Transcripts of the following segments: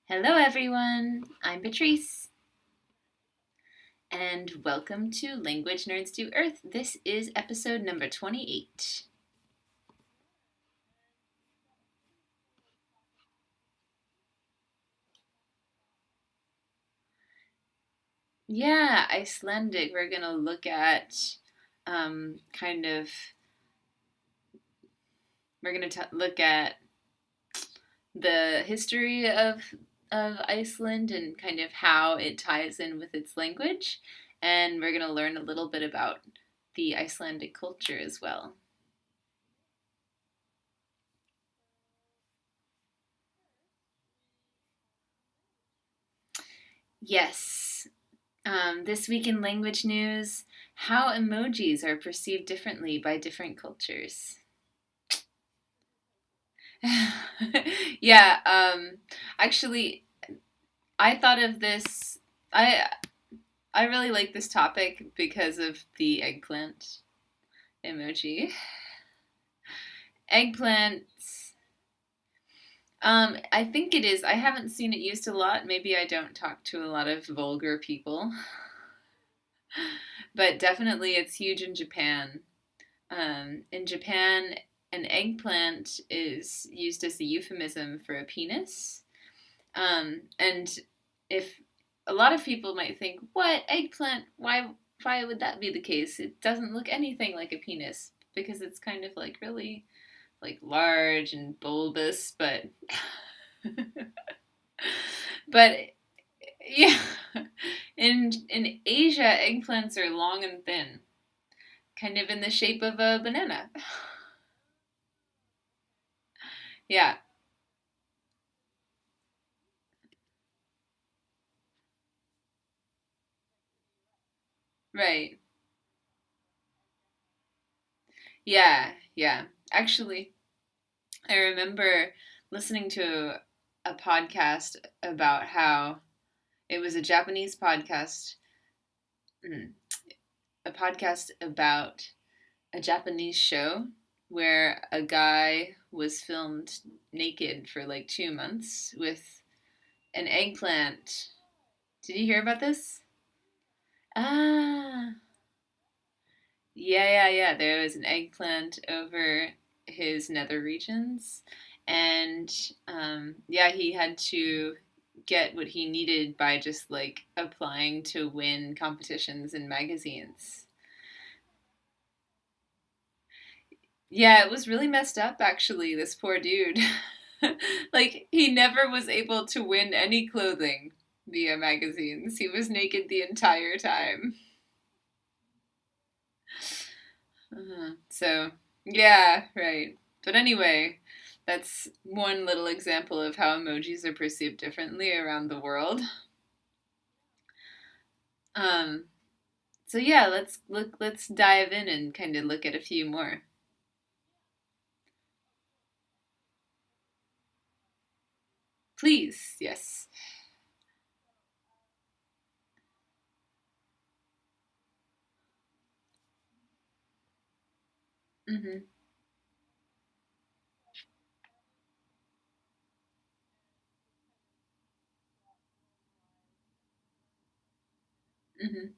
Hello, everyone. I'm Patrice, and welcome to Language Nerds Do Earth. This is episode number 28. Yeah, Icelandic. We're going to look at kind of, we're going to look at the history of Iceland and kind of how it ties in with its language. And we're going to learn a little bit about the Icelandic culture as well. Yes. This week in language news, how emojis are perceived differently by different cultures. yeah, actually, I thought of this. I really like this topic because of the eggplant emoji. Eggplants. I think it is. I haven't seen it used a lot. Maybe I don't talk to a lot of vulgar people, but definitely it's huge in Japan. In Japan, an eggplant is used as a euphemism for a penis. And if a lot of people might think, what eggplant? Why would that be the case? It doesn't look anything like a penis because it's kind of like really like large and bulbous, but but yeah, in Asia, eggplants are long and thin, kind of in the shape of a banana. Yeah, right. Yeah, yeah. Actually, I remember listening to a podcast about how it was a Japanese podcast, mm, a podcast about a Japanese show where a guy was filmed naked for like 2 months with an eggplant. Did you hear about this? Ah, yeah. There was an eggplant over his nether regions, and yeah, he had to get what he needed by just like applying to win competitions in magazines. Yeah, it was really messed up, actually, this poor dude. Like, he never was able to win any clothing via magazines. He was naked the entire time. So, yeah, right. But anyway, that's one little example of how emojis are perceived differently around the world. Um, so yeah, let's dive in and kind of look at a few more. Please, yes. Mhm. Mhm.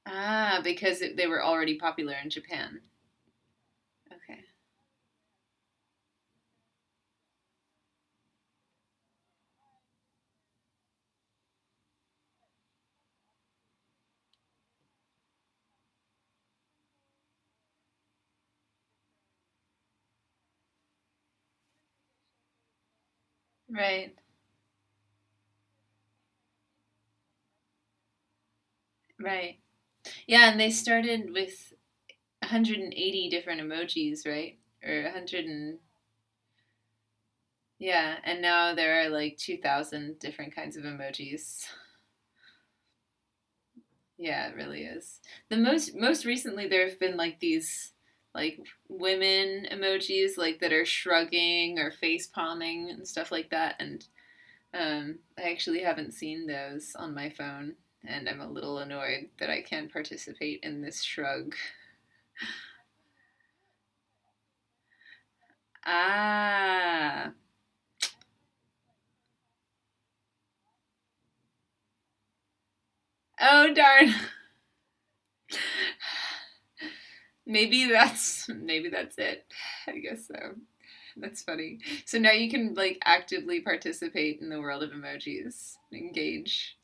Ah, because they were already popular in Japan. Okay. Right. Right. Yeah, and they started with 180 different emojis, right? Or 100 and yeah, and now there are like 2,000 different kinds of emojis. Yeah, it really is. The most recently there have been like these like women emojis like that are shrugging or face palming and stuff like that, and I actually haven't seen those on my phone. and I'm a little annoyed that I can't participate in this shrug. Ah. Oh, darn. Maybe that's it. I guess so. That's funny. So now you can like actively participate in the world of emojis. Engage.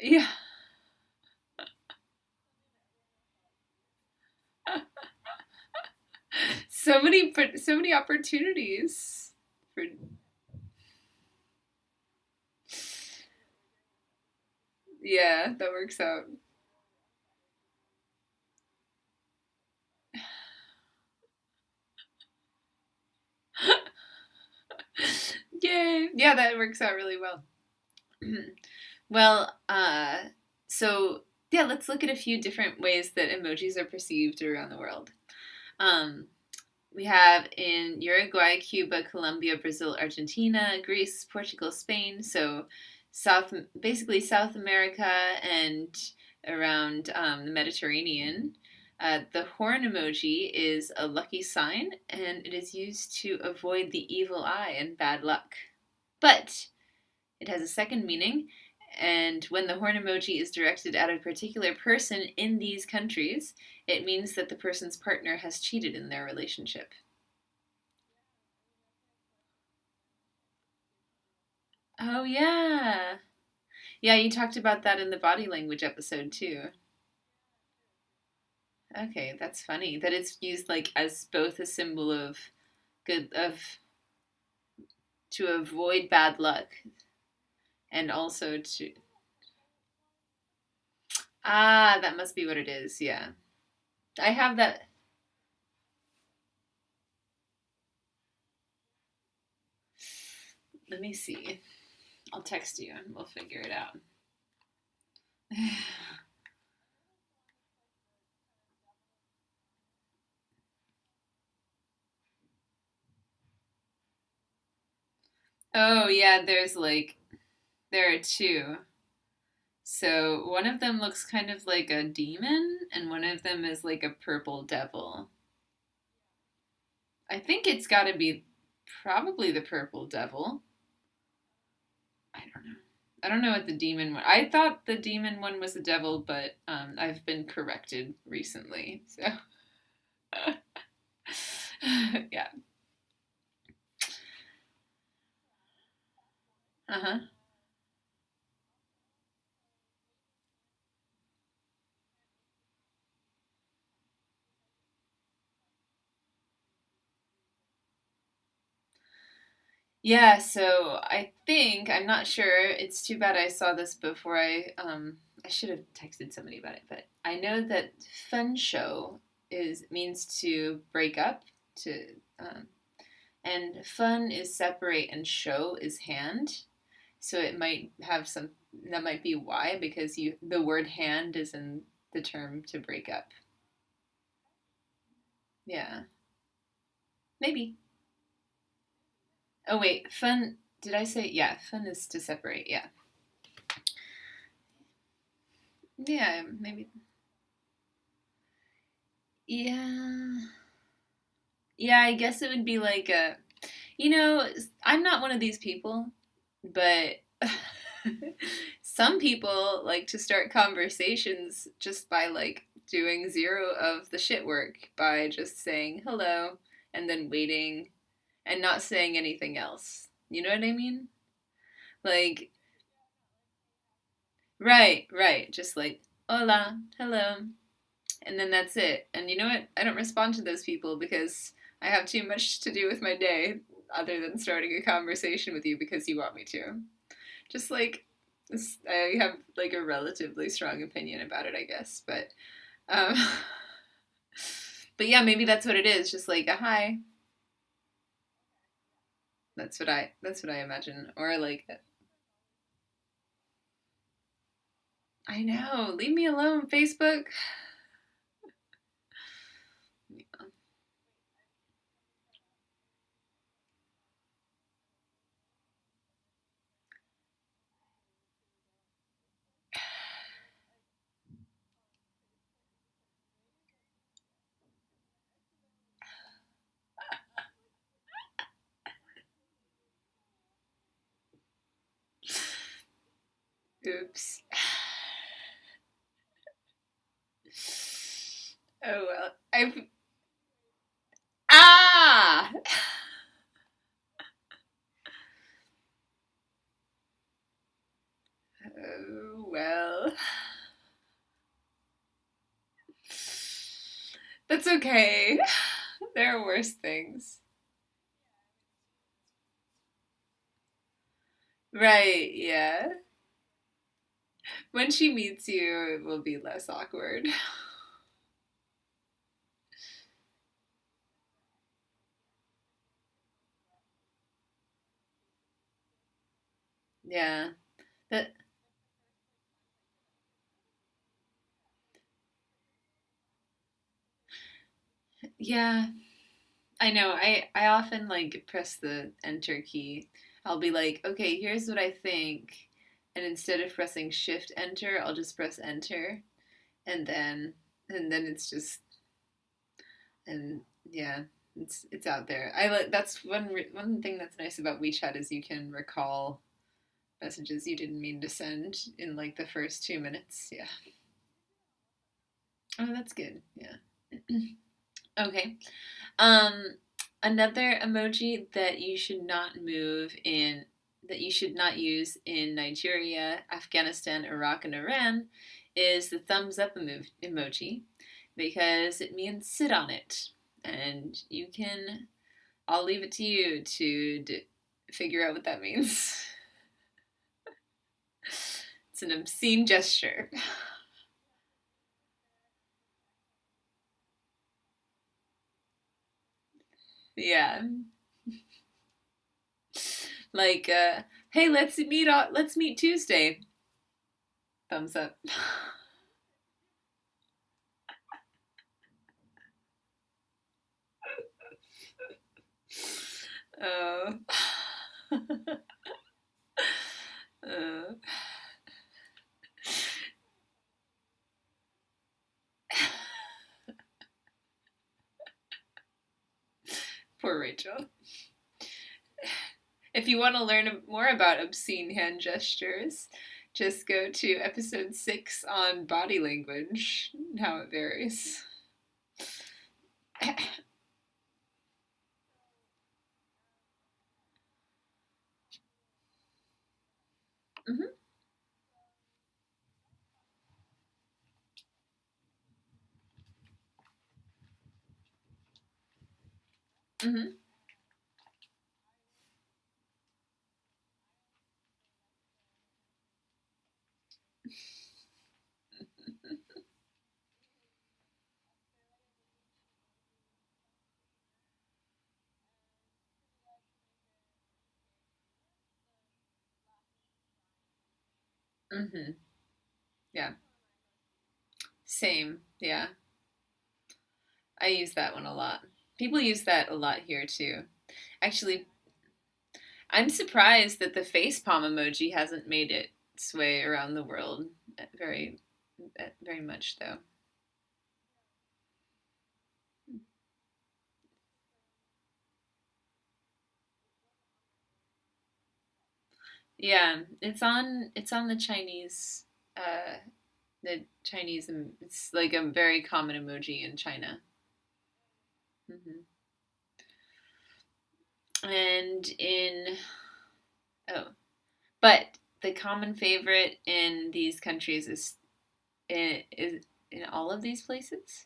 Yeah. So many opportunities for. Yeah, that works out. Yay. Yeah, that works out really well. Well, so yeah, let's look at a few different ways that emojis are perceived around the world. Um, we have in Uruguay, Cuba, Colombia, Brazil, Argentina, Greece, Portugal, Spain. So basically South America and around the Mediterranean. The horn emoji is a lucky sign, and it is used to avoid the evil eye and bad luck. But it has a second meaning, and when the horn emoji is directed at a particular person in these countries, it means that the person's partner has cheated in their relationship. Oh, yeah. Yeah, you talked about that in the body language episode too. Okay, that's funny that it's used like as both a symbol of good of to avoid bad luck and also to. Ah, that must be what it is. Yeah. I have that. Let me see. I'll text you and we'll figure it out. Oh, yeah, there are two. So one of them looks kind of like a demon, and one of them is like a purple devil. I think it's got to be probably the purple devil. I don't know. I don't know what the demon one. I thought the demon one was the devil, but I've been corrected recently. So yeah. Uh huh. Yeah. So I think I'm not sure. It's too bad I saw this before I should have texted somebody about it, but I know that fun show is means to break up to um, and fun is separate and show is hand. So it might have some that might be why because you the word hand is in the term to break up. Yeah. Maybe. Oh wait, fun did I say yeah, fun is to separate. Yeah. Yeah, maybe. Yeah. Yeah, I guess it would be like a I'm not one of these people, but some people like to start conversations just by like doing zero of the shit work by just saying hello and then waiting and not saying anything else. You know what I mean? Like, right, right. Just like, hola, hello. And then that's it. And you know what? I don't respond to those people because I have too much to do with my day other than starting a conversation with you because you want me to. Just like I have like a relatively strong opinion about it, I guess. Um, but yeah, maybe that's what it is. Just like a hi. That's what I imagine. Or like I know. Leave me alone, Facebook. Oops. Oh well. I've ah. Oh well. That's okay. There are worse things. Right, yeah. When she meets you, it will be less awkward. Yeah. That yeah. I know. I often like press the enter key. I'll be like, "Okay, here's what I think." And instead of pressing shift enter, I'll just press enter and then it's just and yeah, it's out there. I like that's one thing that's nice about WeChat is you can recall messages you didn't mean to send in like the first 2 minutes. Yeah. Oh, that's good. Yeah. Okay. Um, Another emoji that you should not move in that you should not use in Nigeria, Afghanistan, Iraq, and Iran is the thumbs up emoji because it means sit on it. And you can, I'll leave it to you to figure out what that means. It's an obscene gesture. Yeah. Like, hey, let's meet Tuesday. Thumbs up. Oh. uh, Poor Rachel. If you want to learn more about obscene hand gestures, just go to episode 6 on body language and how it varies. Mm-hmm, mm-hmm, mm-hmm. Yeah, same. Yeah, I use that one a lot. People use that a lot here too. Actually, I'm surprised that the face palm emoji hasn't made its way around the world very, very much though. Yeah, it's on the Chinese. It's like a very common emoji in China. Hmm. And in oh, but the common favorite in these countries is in all of these places.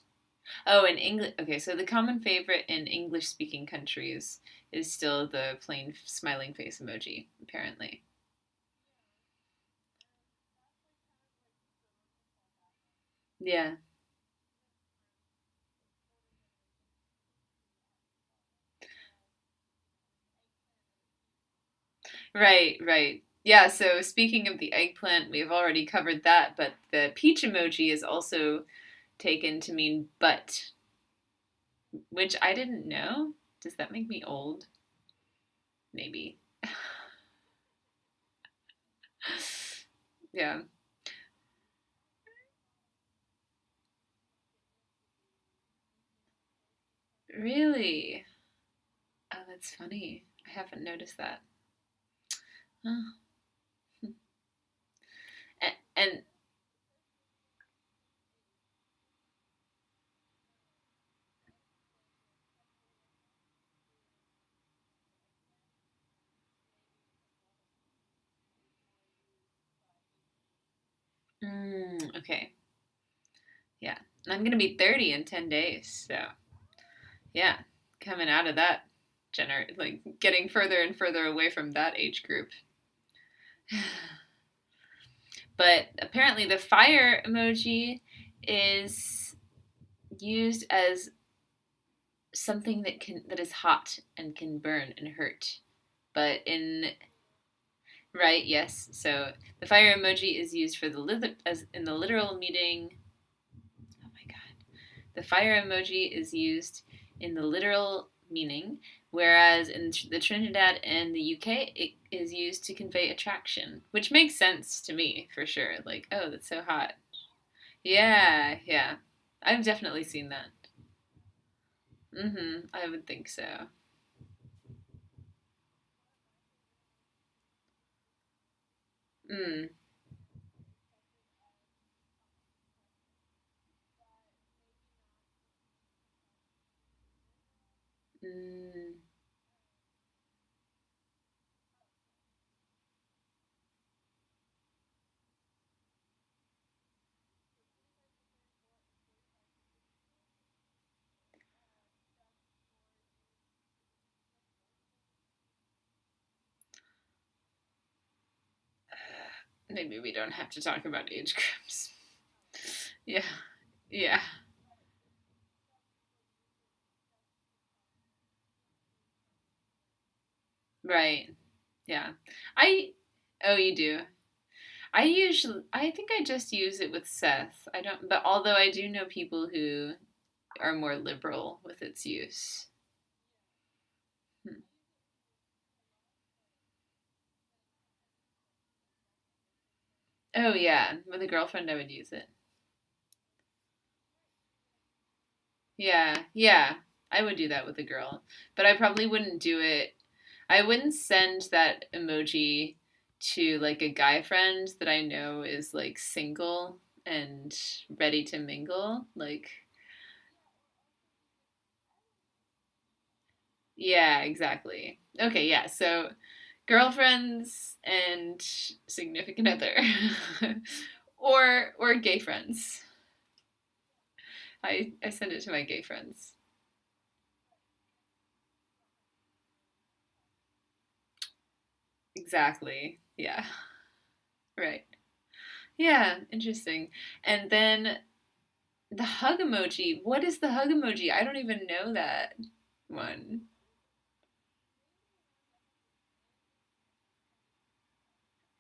Oh, in English. Okay, so the common favorite in English speaking countries is still the plain smiling face emoji, apparently. Yeah. Right, right. Yeah, so speaking of the eggplant, we've already covered that, but the peach emoji is also taken to mean but, which I didn't know. Does that make me old? Maybe. Yeah. Really? Oh, that's funny. I haven't noticed that. Huh. And okay. Yeah. And I'm going to be 30 in 10 days. So, yeah, coming out of that like getting further and further away from that age group. But apparently the fire emoji is used as something that is hot and can burn and hurt. But in right, yes. So the fire emoji is used for as in the literal meaning. Oh my god. The fire emoji is used in the literal meaning, whereas in the Trinidad and the UK, it is used to convey attraction, which makes sense to me for sure. Like, oh, that's so hot. Yeah, yeah. I've definitely seen that. I would think so. Mm. Mm. Maybe we don't have to talk about age groups. Yeah, yeah, right. Yeah. I, oh, you do. I think I just use it with Seth. I don't, but although I do know people who are more liberal with its use. Hmm. Oh, yeah. With a girlfriend, I would use it. Yeah, yeah. I would do that with a girl. But I probably wouldn't do it. I wouldn't send that emoji to like a guy friend that I know is like single and ready to mingle. Like, yeah, exactly. Okay, yeah. So girlfriends and significant other. Or gay friends. I send it to my gay friends. Exactly. Yeah. Right. Yeah, interesting. And then the hug emoji. What is the hug emoji? I don't even know that one.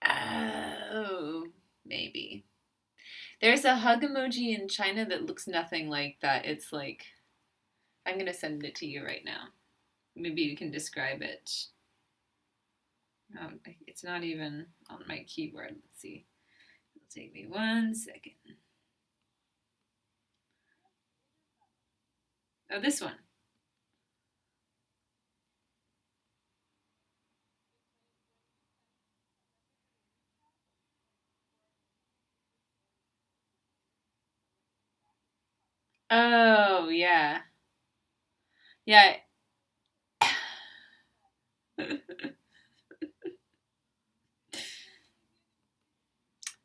Oh, maybe. There's a hug emoji in China that looks nothing like that. It's like, I'm going to send it to you right now. Maybe you can describe it. It's not even on my keyboard. Let's see. It'll take me 1 second. Oh, this one. Oh, yeah. Yeah.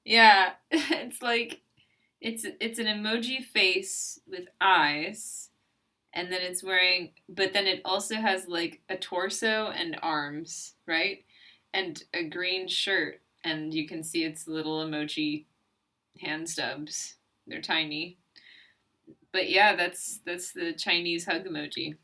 Yeah. It's like it's an emoji face with eyes, and then it's wearing, but then it also has like a torso and arms, right? And a green shirt, and you can see its little emoji hand stubs. They're tiny. But yeah, that's the Chinese hug emoji.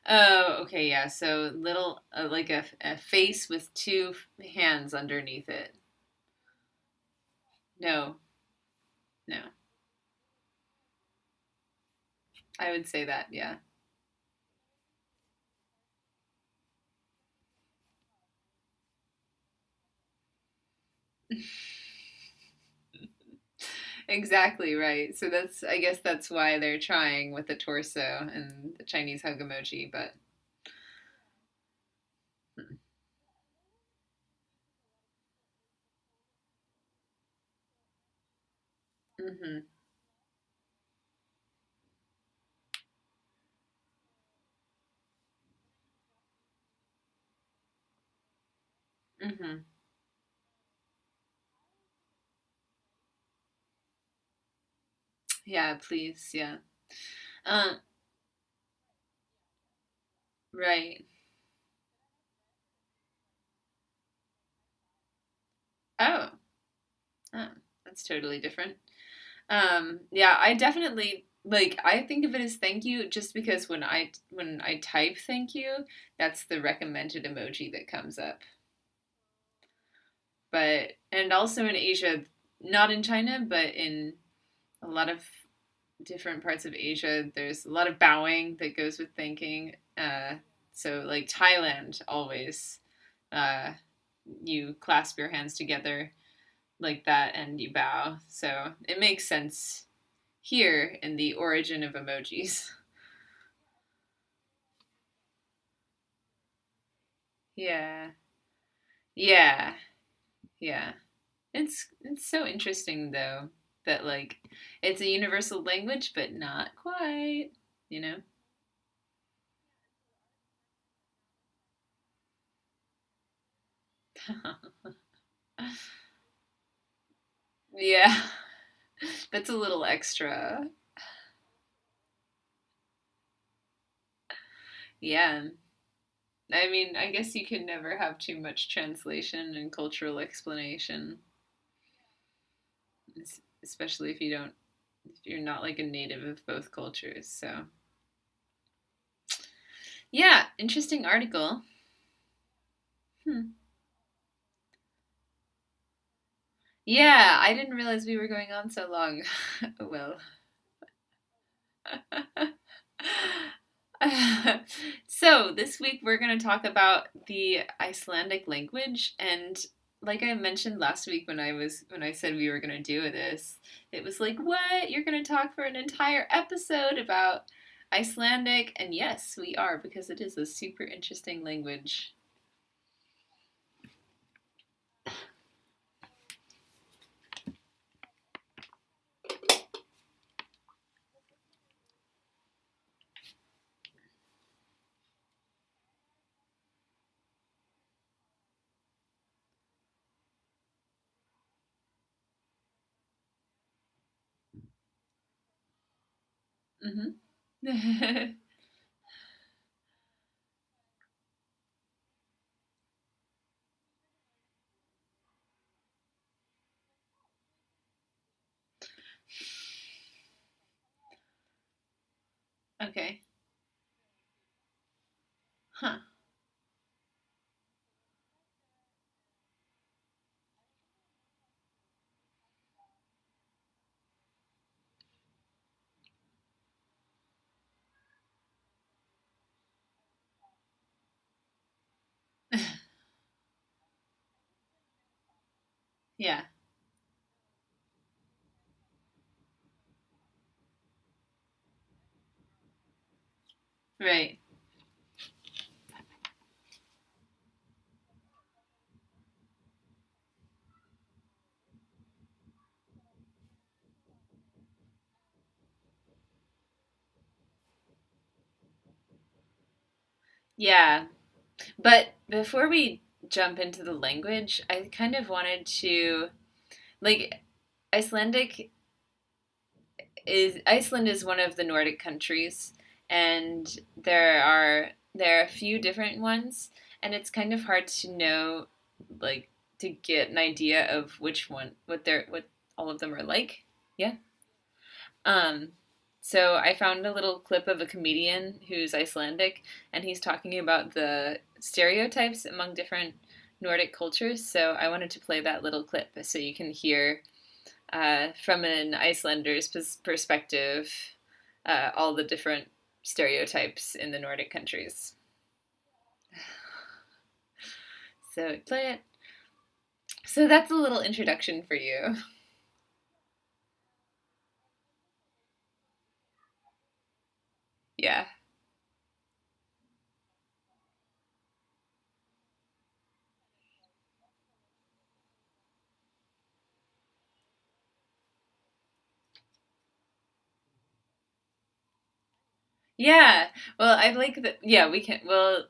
Oh, okay, yeah. So little, like a face with two hands underneath it. No, no. I would say that, yeah. Exactly right. So I guess that's why they're trying with the torso and the Chinese hug emoji, but hmm. Hmm. Yeah, please, yeah. Um, right. Oh, oh, that's totally different. Yeah, I definitely like I think of it as thank you just because when I type thank you, that's the recommended emoji that comes up. But and also in Asia, not in China, but in a lot of different parts of Asia, there's a lot of bowing that goes with thanking. So like Thailand always uh you clasp your hands together like that and you bow. So it makes sense here in the origin of emojis. Yeah. Yeah. Yeah. It's so interesting though that like it's a universal language but not quite, you know. Yeah. That's a little extra. Yeah. I mean, I guess you can never have too much translation and cultural explanation, especially if you're not like a native of both cultures. So, yeah, interesting article. Hmm. Yeah, I didn't realize we were going on so long. Oh, well. So, this week we're going to talk about the Icelandic language and like I mentioned last week when I said we were going to do this, it was like, "What? You're going to talk for an entire episode about Icelandic?" And yes, we are because it is a super interesting language. Mhm. Okay. Huh. Yeah. Right. Yeah. But before we jump into the language, I kind of wanted to like Icelandic Iceland is one of the Nordic countries and there are a few different ones and it's kind of hard to know like to get an idea of which one what all of them are like. Yeah. Um So I found a little clip of a comedian who's Icelandic, and he's talking about the stereotypes among different Nordic cultures. So I wanted to play that little clip so you can hear from an Icelander's perspective all the different stereotypes in the Nordic countries. So play it. So that's a little introduction for you. Yeah. Yeah. Well, I like that. Yeah, we can. We'll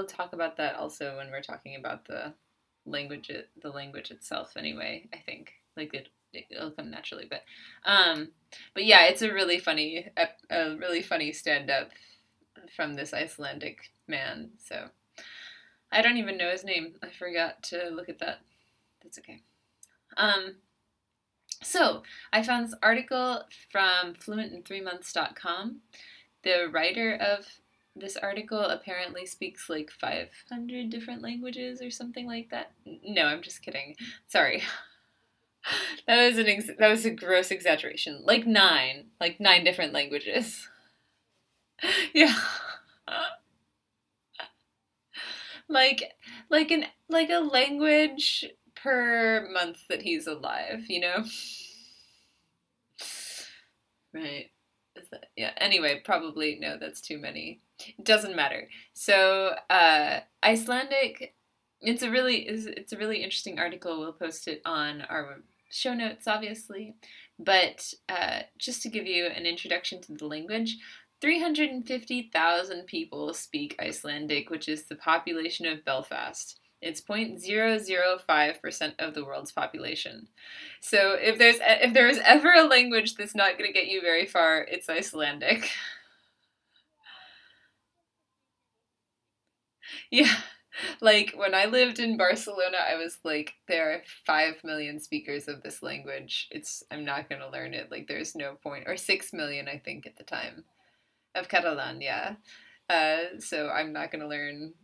talk about that also when we're talking about the language itself. Anyway, I think like it'll come naturally. Um, but yeah, it's a really funny, a really funny stand up from this Icelandic man. So I don't even know his name. I forgot to look at that. That's okay. Um, so I found this article from fluentin3months.com. The writer of this article apparently speaks like 500 different languages or something like that. No, I'm just kidding. Sorry. That was a gross exaggeration. Like nine different languages. Yeah. Like like a language per month that he's alive, you know? Right. Is that, yeah. Anyway, probably no, that's too many. It doesn't matter. So, Icelandic. It's a really interesting article. We'll post it on our show notes, obviously. But just to give you an introduction to the language, 350,000 people speak Icelandic, which is the population of Belfast. It's 0.005% of the world's population. So if there's ever a language that's not going to get you very far, it's Icelandic. Yeah. Like when I lived in Barcelona, I was like, there are 5 million speakers of this language. I'm not going to learn it. Like there's no point. Or 6 million, I think, at the time of Catalan. Yeah. So I'm not going to learn.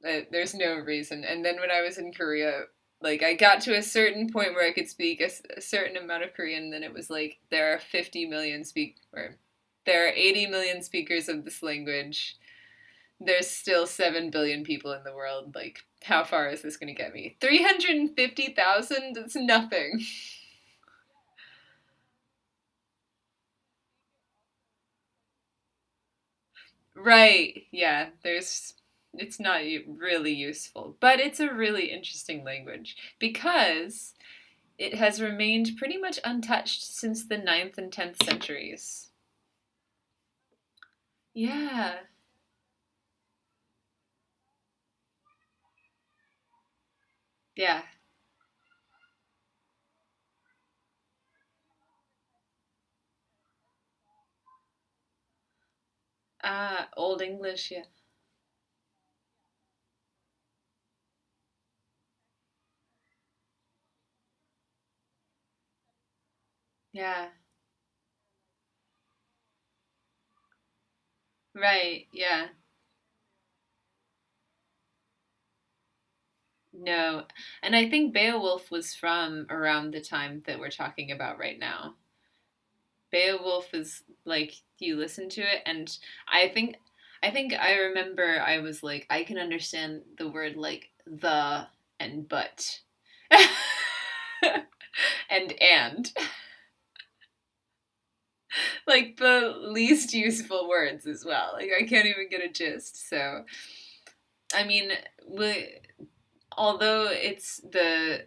There's no reason. And then when I was in Korea, like I got to a certain point where I could speak a certain amount of Korean, then it was like there are 50 million or there are 80 million speakers of this language. There's still 7 billion people in the world. Like, how far is this going to get me? 350,000? It's nothing. Right. Yeah. It's not really useful, but it's a really interesting language because it has remained pretty much untouched since the ninth and 10th centuries. Yeah. Yeah. Old English. Yeah. Yeah. Right. Yeah. No. And I think Beowulf was from around the time that we're talking about right now. Beowulf is like you listen to it and I think I remember I was like I can understand the word like the and but and like the least useful words as well. Like I can't even get a gist. So I mean, although it's the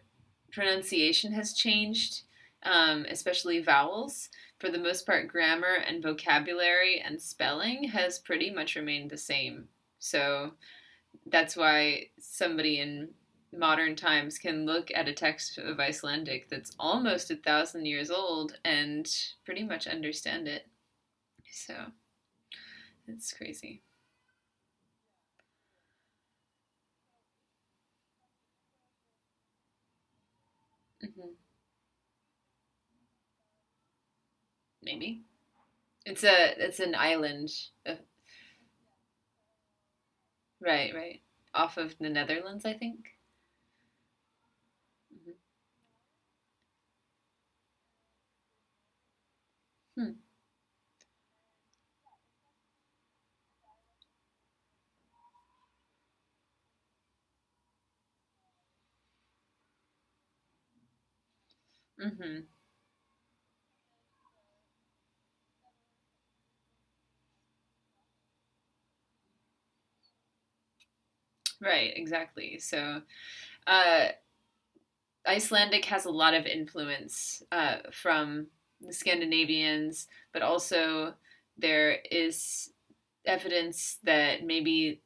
pronunciation has changed, especially vowels, for the most part, grammar and vocabulary and spelling has pretty much remained the same. So that's why somebody in modern times can look at a text of Icelandic that's almost 1,000 years old and pretty much understand it. So it's crazy. Hmm. Maybe. it's an island. Right, right. Off of the Netherlands, I think. Hmm. Hmm. Hmm. Right, exactly. So, uh, Icelandic has a lot of influence from the Scandinavians, but also there is evidence that maybe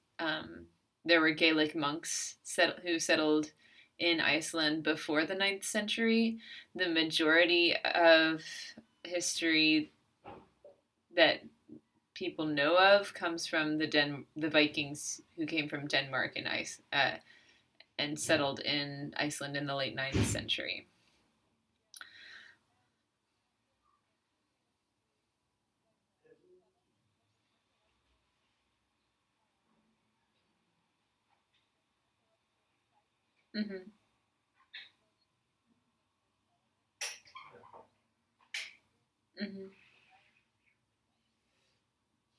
there were Gaelic monks who settled in Iceland before the ninth century. The majority of history that people know of comes from the Vikings who came from Denmark and and settled in Iceland in the late ninth century. Hmm. Hmm.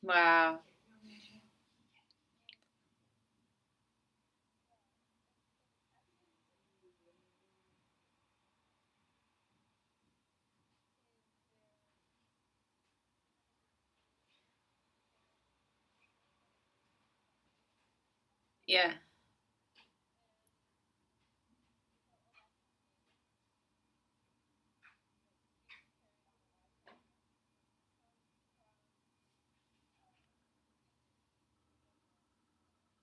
Wow. Yeah.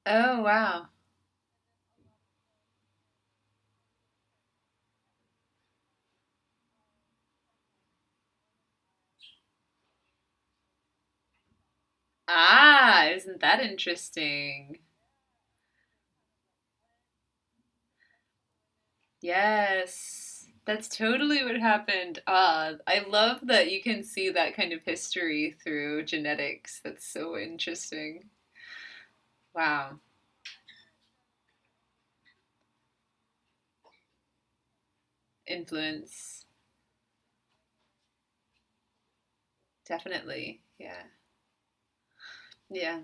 Oh, wow. Ah, isn't that interesting? Yes. That's totally what happened. I love that you can see that kind of history through genetics. That's so interesting. Wow. Influence. Definitely. Yeah. Yeah.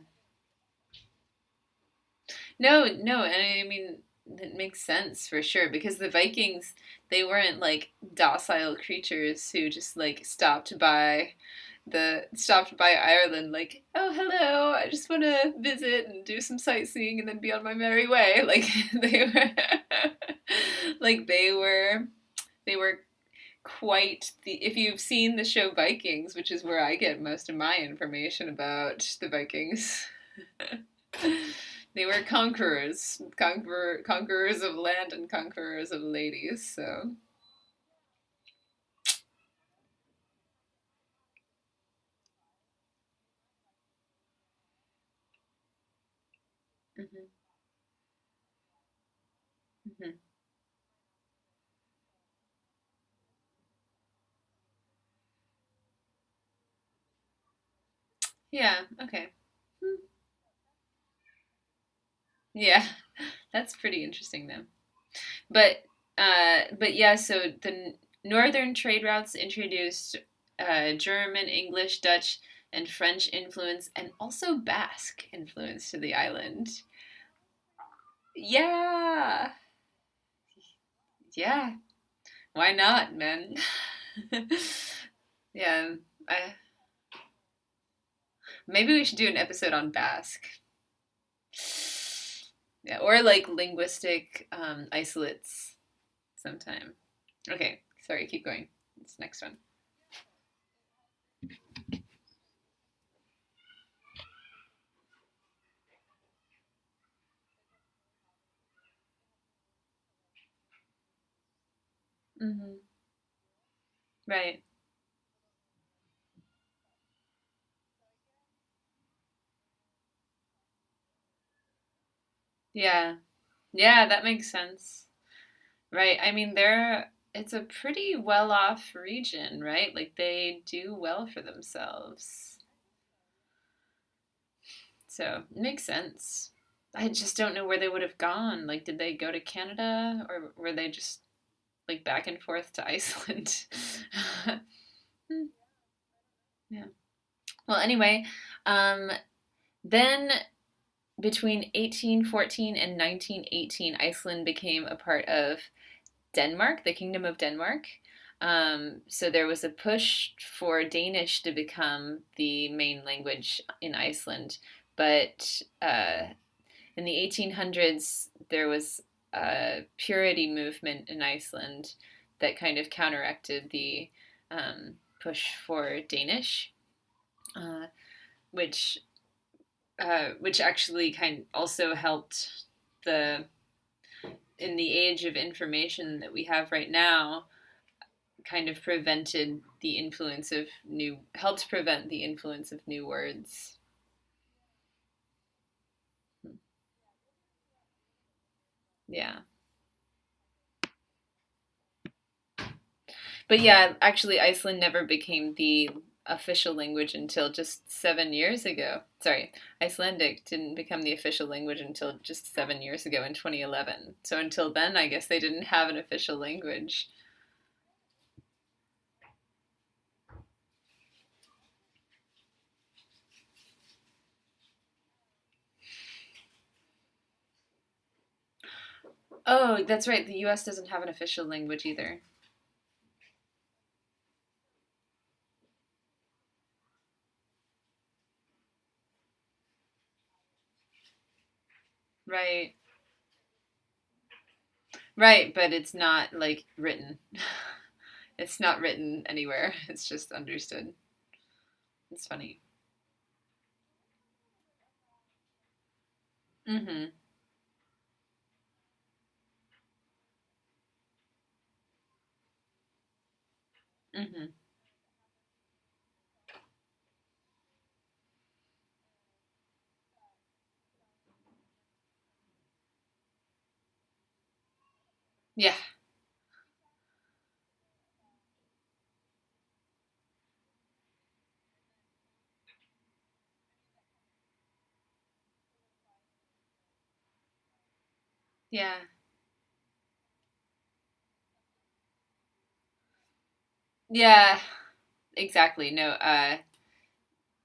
No, no, and I mean it makes sense for sure because the Vikings they weren't like docile creatures who just like stopped by Ireland like, "Oh, hello. I just want to visit and do some sightseeing and then be on my merry way." Like they were like they were quite the if you've seen the show Vikings, which is where I get most of my information about the Vikings. They were conquerors of land and conquerors of ladies. So, hmm. Hmm. Yeah, okay, hmm. Yeah, that's pretty interesting though. But yeah, so the northern trade routes introduced German, English, Dutch, and French influence, and also Basque influence to the island. Yeah, yeah. Why not, man? Yeah, I maybe we should do an episode on Basque. Yeah, or like linguistic isolates sometime. Okay, sorry, keep going. It's next one. Hmm. Right. Yeah. Yeah, that makes sense. Right. I mean, there. it's a pretty well-off region, right? Like they do well for themselves. So, it makes sense. I just don't know where they would have gone. Like, did they go to Canada or were they just like back and forth to Iceland? Yeah. Well, anyway, um, then between 1814 and 1918, Iceland became a part of Denmark, the Kingdom of Denmark. So there was a push for Danish to become the main language in Iceland, but in the 1800s there was a purity movement in Iceland that kind of counteracted the push for Danish, uh, which which actually kind of also helped the in the age of information that we have right now, kind of prevented the influence of new helped prevent the influence of new words. Yeah. But yeah, actually Iceland never became the official language until just 7 years ago. Sorry, Icelandic didn't become the official language until just 7 years ago in 2011. So until then, I guess they didn't have an official language. Oh, that's right. The US doesn't have an official language either. Right. Right, but it's not like written. It's not written anywhere. It's just understood. It's funny. Mhm. Mhm. Yeah. Yeah. Yeah. Exactly. No,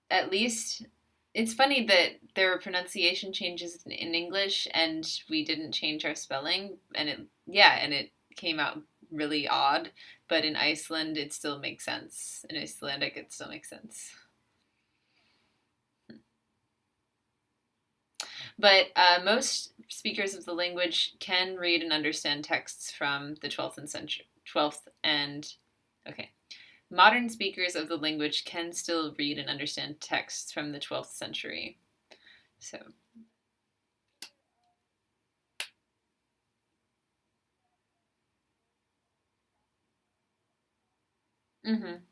at least it's funny that there were pronunciation changes in English and we didn't change our spelling and it yeah, and it came out really odd, but in Iceland it still makes sense. In Icelandic it still makes sense. But most speakers of the language can read and understand texts from the 12th and century 12th and okay. Modern speakers of the language can still read and understand texts from the 12th century. So, mhm.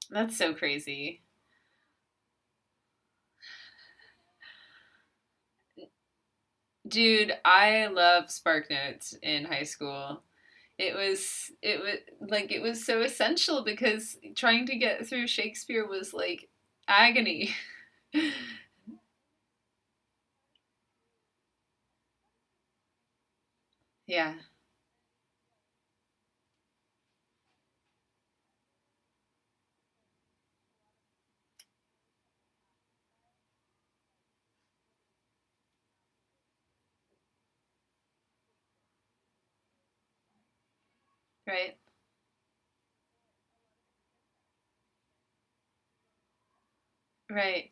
That's so crazy. Dude, I love Spark Notes in high school. It was so essential because trying to get through Shakespeare was like agony. Yeah, right. Right.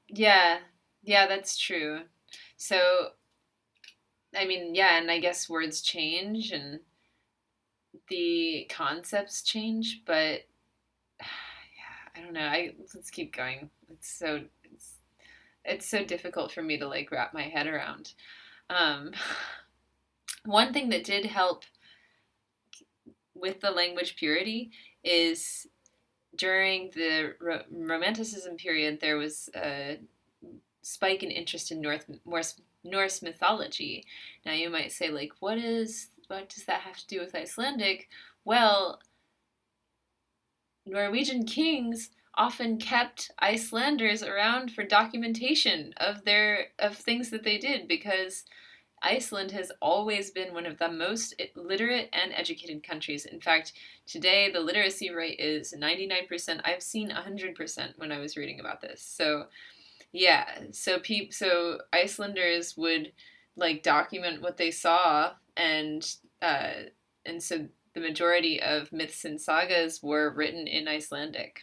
Yeah. Yeah, that's true. So, I mean, yeah, and I guess words change and the concepts change, but yeah, I don't know. I let's keep going. It's so difficult for me to like wrap my head around. Um, one thing that did help with the language purity is during the Romanticism period, there was spike in interest in Norse mythology. Now you might say, like, what does that have to do with Icelandic? Well, Norwegian kings often kept Icelanders around for documentation of things that they did, because Iceland has always been one of the most literate and educated countries. In fact, today the literacy rate is 99%. I've seen 100% when I was reading about this. So, yeah, so Icelanders would like document what they saw, uh and so the majority of myths and sagas were written in Icelandic.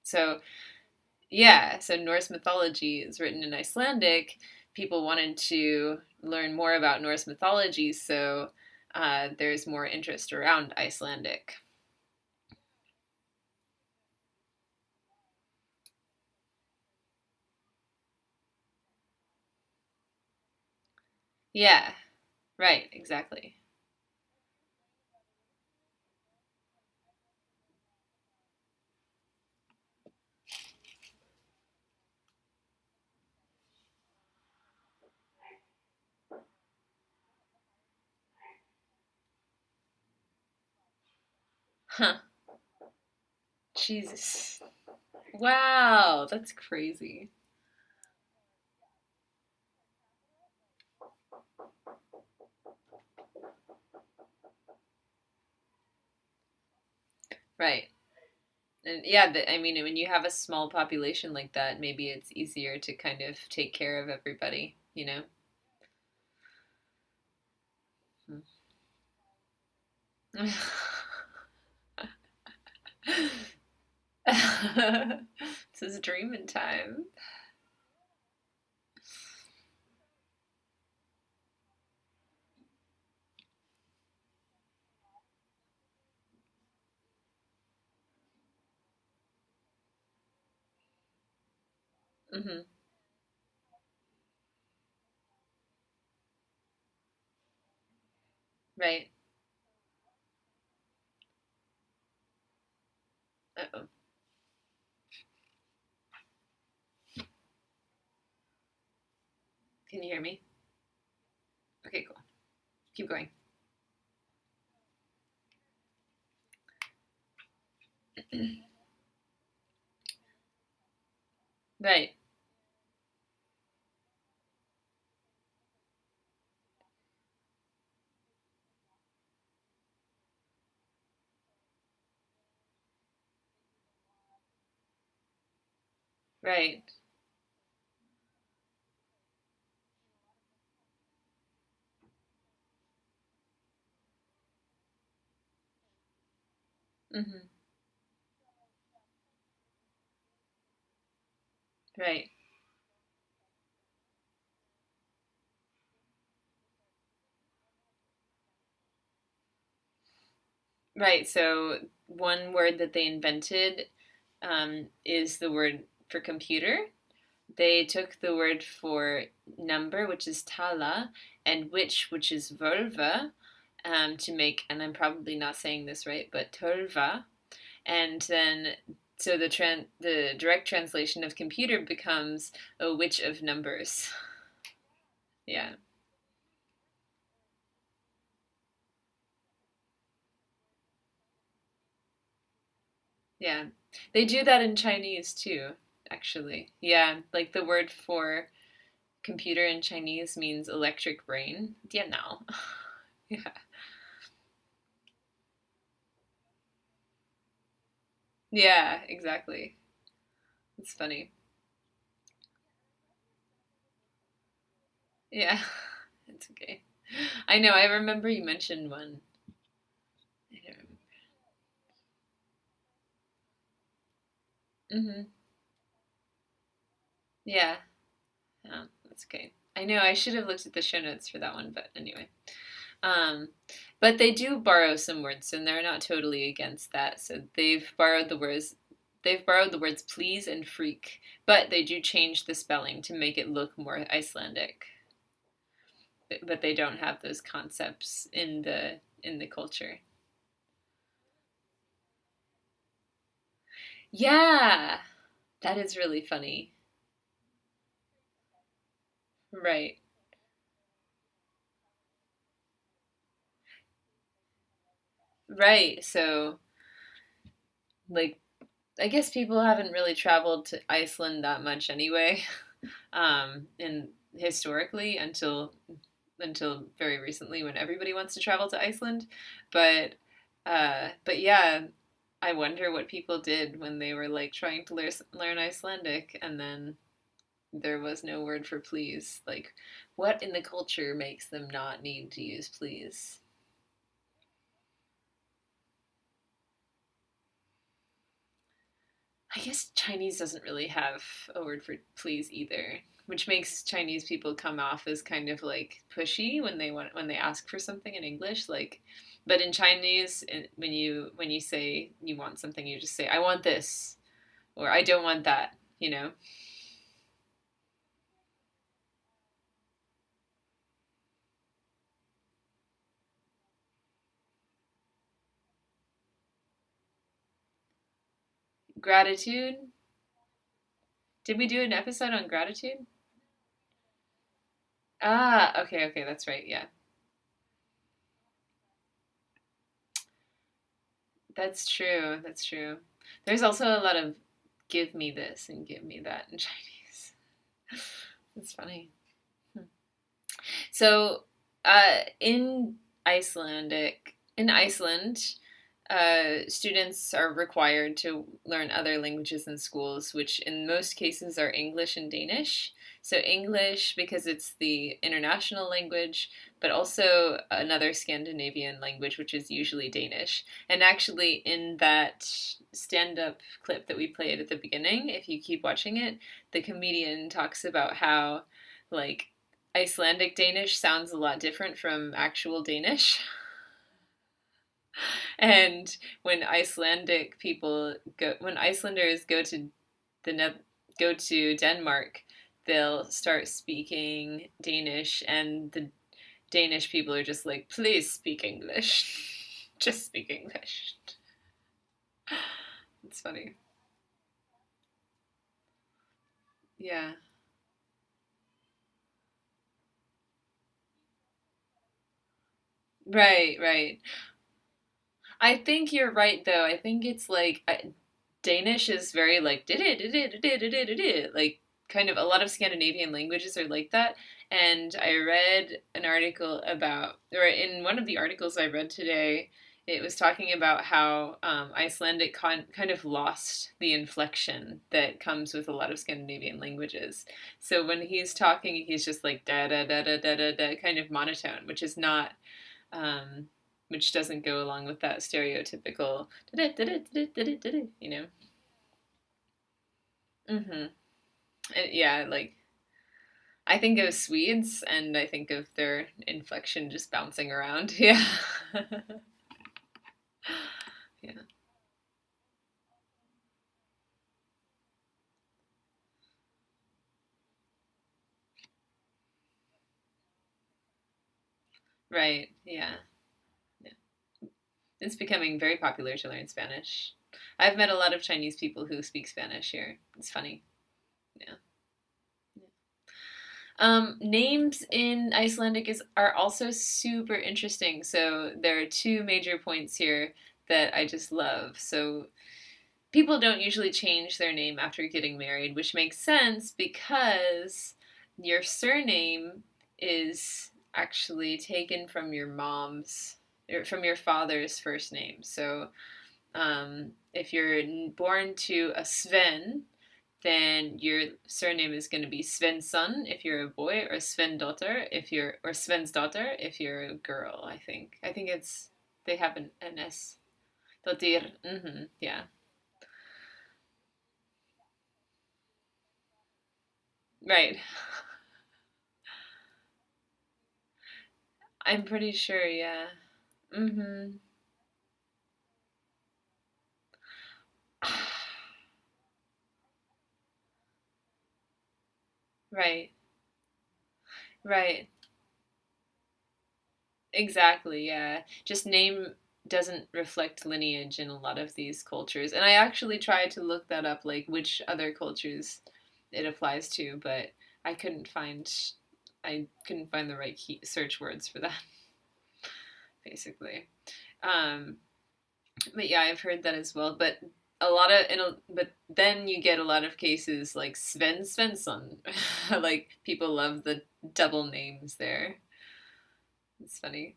So, yeah, so Norse mythology is written in Icelandic. People wanted to learn more about Norse mythology, so there's more interest around Icelandic. Yeah, right, exactly. Huh. Jesus. Wow, that's crazy. Right. And yeah, I mean, when you have a small population like that, maybe it's easier to kind of take care of everybody, you know? This is dreaming time. Hmm. Right. Uh-oh. Can you hear me? Okay, cool. Keep going. Right. Right. Hmm. Right. Right. So one word that they invented is the word for computer. They took the word for number, which is tala, and which is volva, to make, and I'm probably not saying this right, but torva. And then, so the direct translation of computer becomes a witch of numbers. Yeah, yeah. They do that in Chinese too, actually. Yeah, like the word for computer in Chinese means electric brain. Yeah, now. Yeah. Yeah, exactly. It's funny. Yeah, it's okay. I know, I remember you mentioned one. I don't remember. Mm-hmm. Yeah, yeah, that's okay. I know, I should have looked at the show notes for that one, but anyway. Um, but they do borrow some words, and they're not totally against that. So they've borrowed the words please and freak, but they do change the spelling to make it look more Icelandic. But they don't have those concepts in the culture. Yeah, that is really funny. Right. Right. So, like, I guess people haven't really traveled to Iceland that much anyway, and historically until very recently when everybody wants to travel to Iceland. But yeah, I wonder what people did when they were like trying to learn Icelandic and then there was no word for please. Like, what in the culture makes them not need to use please? I guess Chinese doesn't really have a word for please either, which makes Chinese people come off as kind of like pushy when they ask for something in English. Like, but in Chinese, when you say you want something, you just say I want this or I don't want that. You know, gratitude. Did we do an episode on gratitude? Ah, okay, okay, that's right. Yeah, that's true. That's true. There's also a lot of give me this and give me that in Chinese. That's funny. So, in Iceland, students are required to learn other languages in schools, which in most cases are English and Danish. So English because it's the international language, but also another Scandinavian language, which is usually Danish. And actually, in that stand-up clip that we played at the beginning, if you keep watching it, the comedian talks about how like Icelandic Danish sounds a lot different from actual Danish. And when Icelanders the ne- go to Denmark, they'll start speaking Danish, and the Danish people are just like, please speak English, just speak English. It's funny. Yeah. Right, right. I think you're right though. I think it's like Danish is very like did it did it did it did it like kind of a lot of Scandinavian languages are like that. And I read an article about, or in one of the articles I read today, it was talking about how Icelandic kind of lost the inflection that comes with a lot of Scandinavian languages. So when he's talking, he's just like da da da da da da da kind of monotone, which is not um, which doesn't go along with that stereotypical, you know. Mm-hmm. Yeah, like I think of Swedes and I think of their inflection just bouncing around. Yeah, yeah, right. Yeah, yeah. It's becoming very popular to learn Spanish. I've met a lot of Chinese people who speak Spanish here. It's funny. Yeah. Names in Icelandic are also super interesting. So there are two major points here that I just love. So people don't usually change their name after getting married, which makes sense because your surname is actually taken from your mom's or from your father's first name. So if you're born to a Sven, then your surname is going to be Svensson if you're a boy, or Svendottir if you're, or Svensdottir if you're a girl. I think it's they have an S. Dottir. Yeah. Right. I'm pretty sure. Yeah. Mm-hmm. Right. Right. Exactly. Yeah. Just name doesn't reflect lineage in a lot of these cultures. And I actually tried to look that up, like which other cultures it applies to, but I couldn't find I couldn't find the right search words for that, basically. Um, but yeah, I've heard that as well. But but then you get a lot of cases like Sven Svensson. Like people love the double names there. It's funny.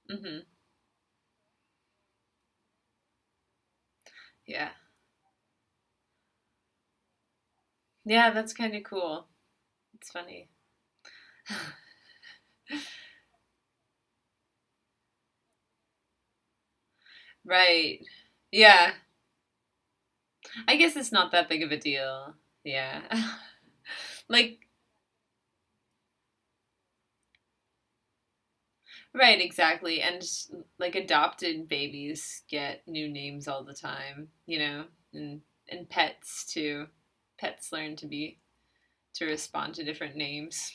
Hmm. Yeah. Yeah, that's kind of cool. It's funny. Right. Yeah. I guess it's not that big of a deal. Yeah. Like, right, exactly. And like adopted babies get new names all the time, and pets too. Pets learn to respond to different names.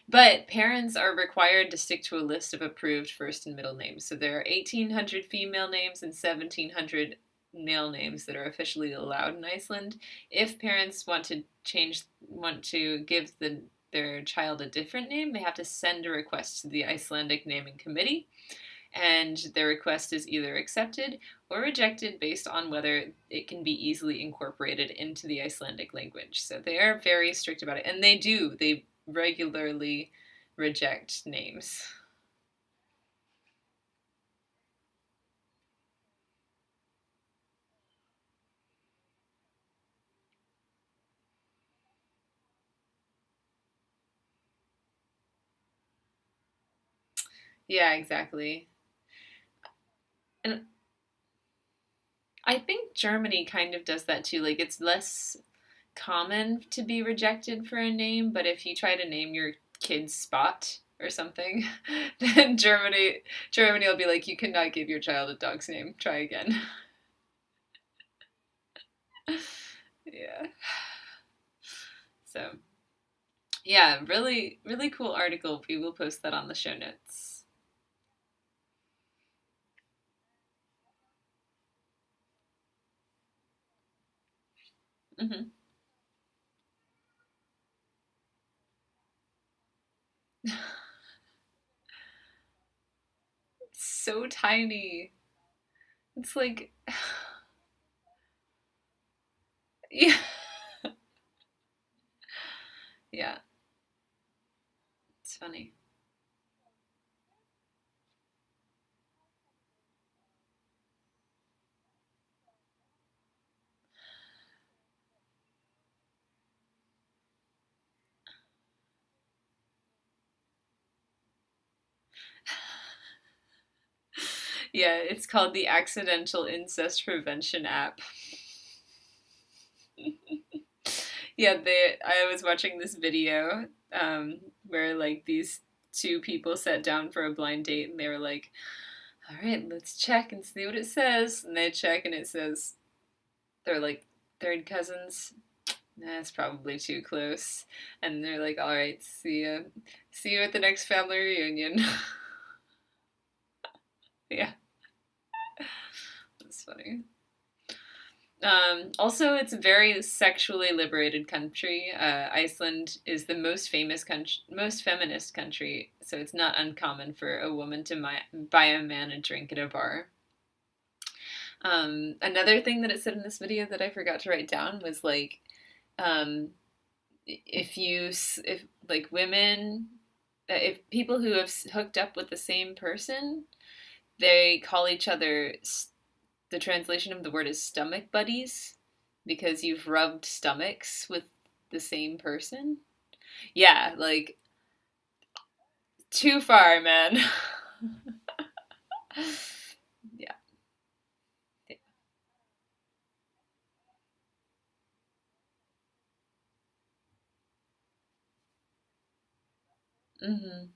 But parents are required to stick to a list of approved first and middle names. So there are 1,800 female names and 1,700 male names that are officially allowed in Iceland. If parents want to give their child a different name, they have to send a request to the Icelandic Naming Committee, and their request is either accepted or rejected based on whether it can be easily incorporated into the Icelandic language. So they are very strict about it, and they regularly reject names. Yeah, exactly. And I think Germany kind of does that too. Like it's less common to be rejected for a name, but if you try to name your kid Spot or something, then Germany will be like, you cannot give your child a dog's name. Try again. Yeah. So yeah, really, really cool article. We will post that on the show notes. Hmm. It's so tiny. It's like, yeah, yeah. It's funny. Yeah, it's called the Accidental Incest Prevention App. Yeah, I was watching this video where like these two people sat down for a blind date and they were like, all right, let's check and see what it says. And they check and it says they're like third cousins. That's probably too close. And they're like, all right, see ya. See you at the next family reunion. Yeah, that's funny. Also, it's a very sexually liberated country. Iceland is the most feminist country, so it's not uncommon for a woman to buy a man a drink at a bar. Another thing that it said in this video that I forgot to write down was like, um, if like women, if people who have hooked up with the same person, they call each other. The translation of the word is stomach buddies because you've rubbed stomachs with the same person. Yeah, like too far, man. Yeah. Hmm.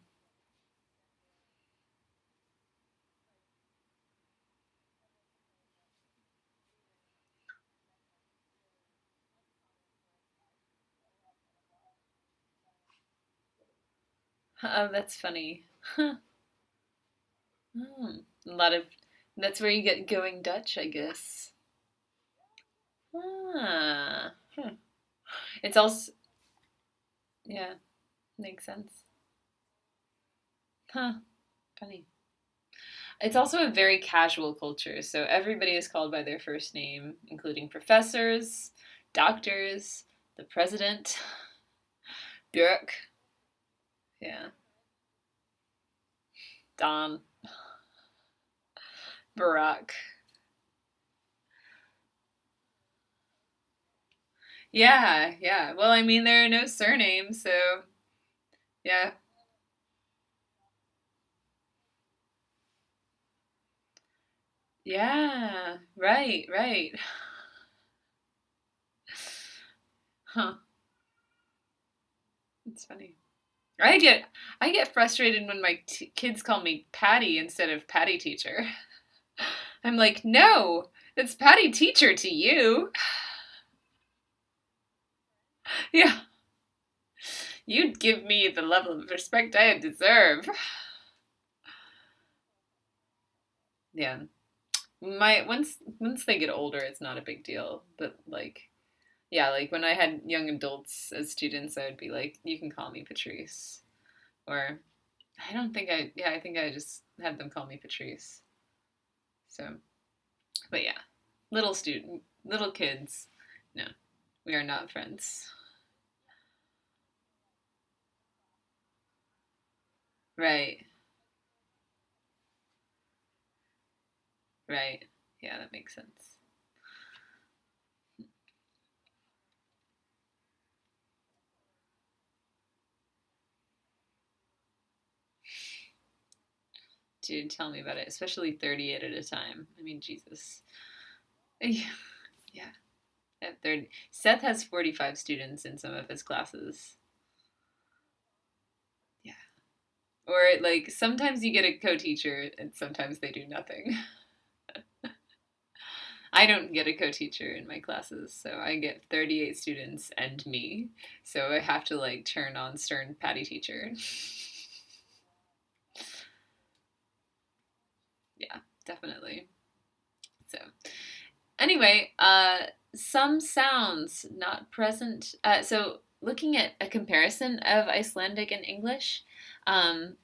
Oh, that's funny. Huh. Hmm. A lot of that's where you get going Dutch, I guess. Ah. Huh. It's also yeah, makes sense. Huh. Funny. It's also a very casual culture, so everybody is called by their first name, including professors, doctors, the president, Björk, yeah, Don, Barack. Yeah, yeah. Well, I mean, there are no surnames, so yeah. Yeah, right, right. Huh. It's funny. I get I get frustrated when my kids call me Patty instead of Patty teacher. I'm like, "No, it's Patty teacher to you." Yeah. You'd give me the level of respect I deserve. Yeah. My once they get older, it's not a big deal. But like, yeah, like when I had young adults as students, I would be like, you can call me Patrice. Or I don't think I yeah, I think I just had them call me Patrice. So, but yeah, little kids. No, we are not friends. Right. Right. Yeah, that makes sense. Dude, tell me about it, especially 38 at a time. I mean, Jesus. Yeah. Yeah. At 30. Seth has 45 students in some of his classes. Yeah. Or like sometimes you get a co-teacher and sometimes they do nothing. I don't get a co-teacher in my classes, so I get 38 students and me. So I have to like turn on stern patty teacher. Yeah, definitely. So anyway, some sounds not present. So looking at a comparison of Icelandic and English, um,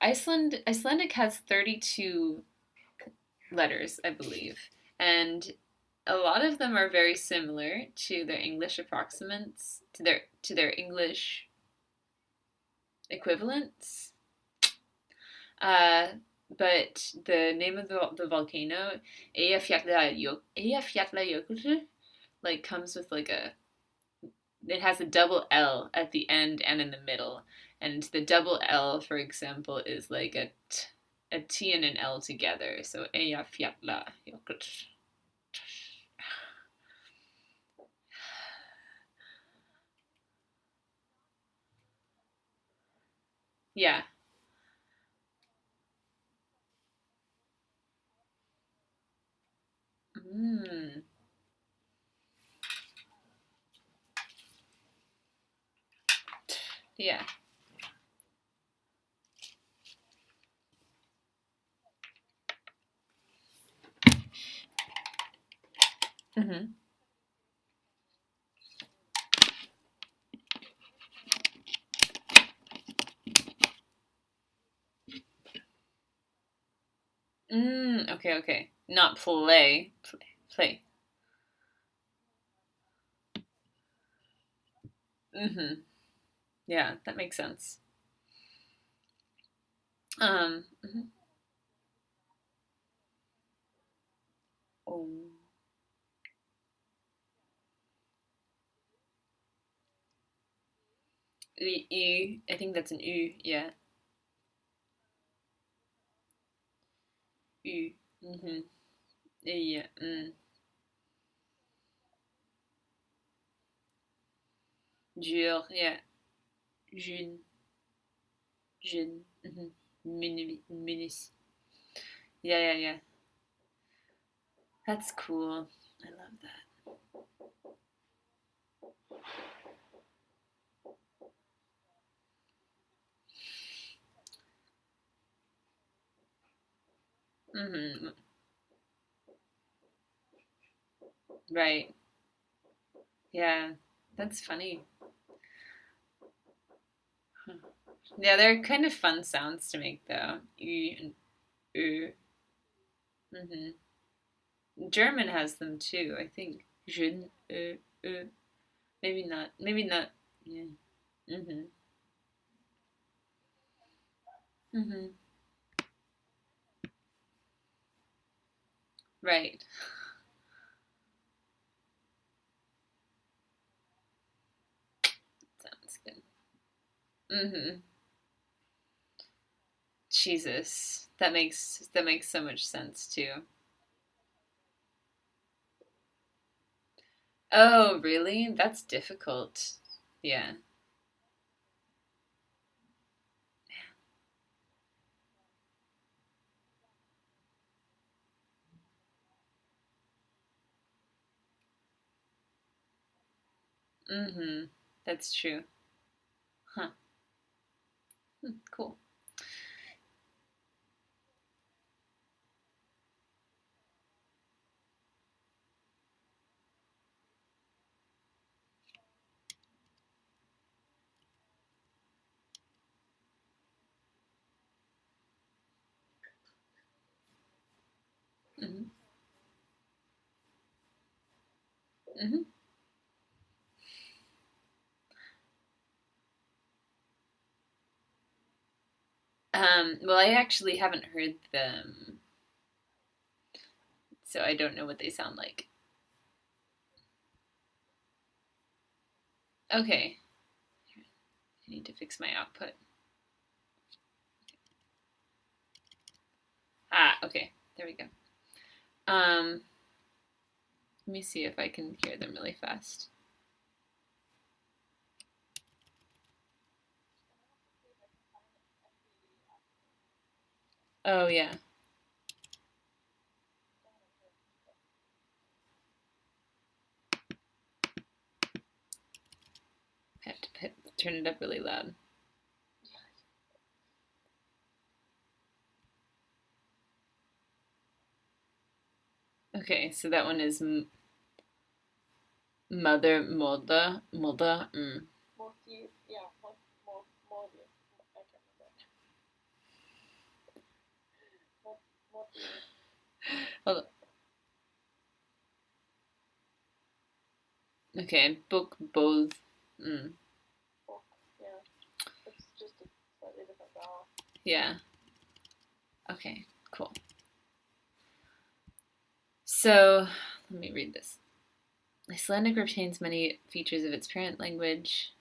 Icelandic has 32 letters, I believe, and a lot of them are very similar to their English approximates to their English equivalents. Uh, but the name of the volcano, Eyjafjallajökull, like comes with like a it has a double L at the end and in the middle. And the double L, for example, is like a T and an L together. So Eyjafjallajökull. Yeah. Mm. Yeah. Mm-hmm. Okay, okay. Not play. Play. Mm-hmm. Yeah, that makes sense. Mhm. Oh. I think that's an U. Yeah. U. Mm-hmm. Yeah. Mm. Jure. Yeah. June. June. Mm-hmm. Minis. Yeah, yeah, yeah. That's cool. I love that. Mm-hmm. Right. Yeah. That's funny. Huh. Yeah, they're kind of fun sounds to make though. Ü and Ö. Mm-hmm. German has them too, I think. Schön, Ö. Maybe not. Maybe not. Yeah. Mm-hmm. Mm-hmm. Right. Sounds good. Mm-hmm. Jesus. That makes so much sense too. Oh, really? That's difficult. Yeah. Mm-hmm. That's true. Huh. Cool. Mm-hmm. Mm-hmm. Well, I actually haven't heard them, so I don't know what they sound like. Okay. I need to fix my output. Ah, okay. There we go. Um, Let me see if I can hear them really fast. Oh, yeah. I have to turn it up really loud. Okay, so that one is mother, mother. Hold Okay, book both. Mm, yeah. Okay, cool. So let me read this. Icelandic retains many features of its parent language.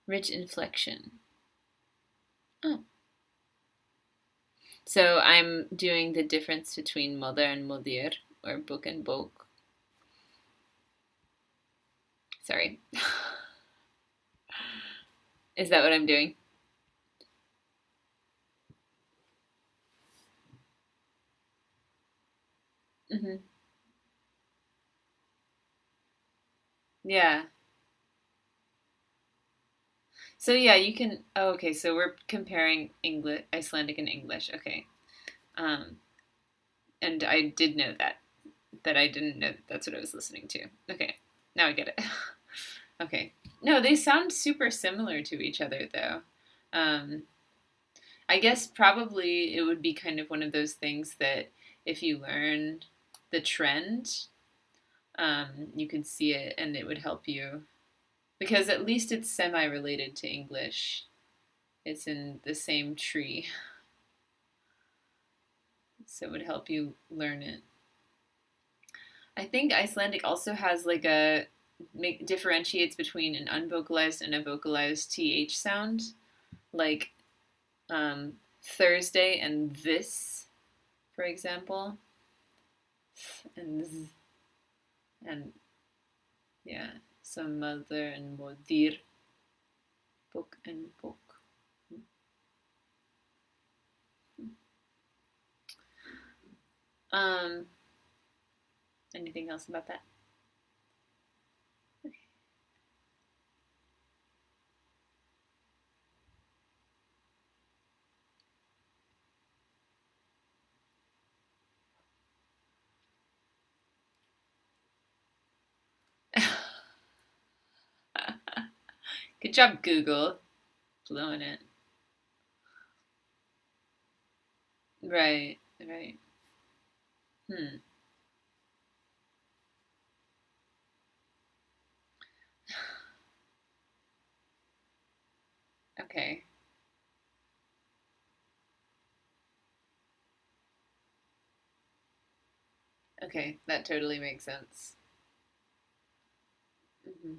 Rich inflection. Oh. So I'm doing the difference between mother and modir, or book and bok. Sorry. Is that what I'm doing? Hmm. Yeah. So yeah, you can. Oh, okay. So we're comparing English, Icelandic, and English. Okay. Um, and I did know that, but I didn't know that that's what I was listening to. Okay. Now I get it. Okay. No, they sound super similar to each other, though. Um, I guess probably it would be kind of one of those things that if you learn the trend, you could see it and it would help you because at least it's semi related to English. It's in the same tree, so it would help you learn it. I think Icelandic also has like a differentiates between an unvocalized and a vocalized th sound, like Thursday and this, for example, and z, and yeah, so mother and modir, book and book. Um, Anything else about that? Good job, Google. Blowing it. Right, right. Hmm. Okay. Okay, that totally makes sense. Hmm.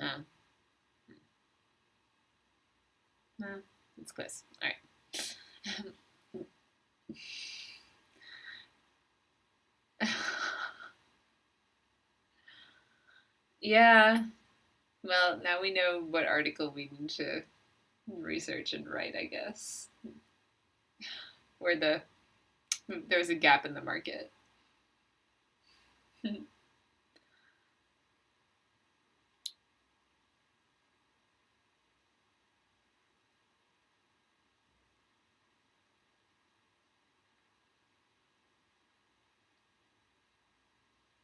Oh, no, it's close. All right. Yeah. Well, now we know what article we need to research and write, I guess. Where there's a gap in the market.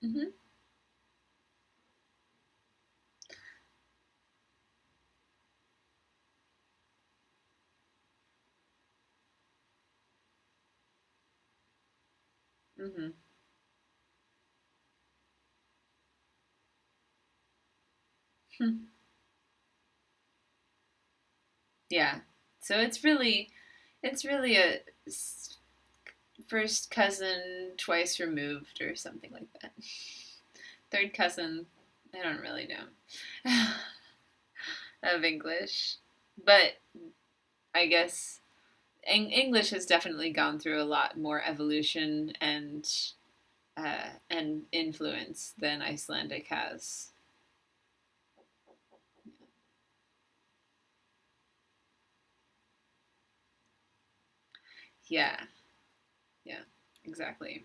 Hmm. Hmm. Yeah. So it's really a first cousin twice removed or something like that. Third cousin, I don't really know of English, but I guess English has definitely gone through a lot more evolution and influence than Icelandic has. Yeah, yeah, exactly.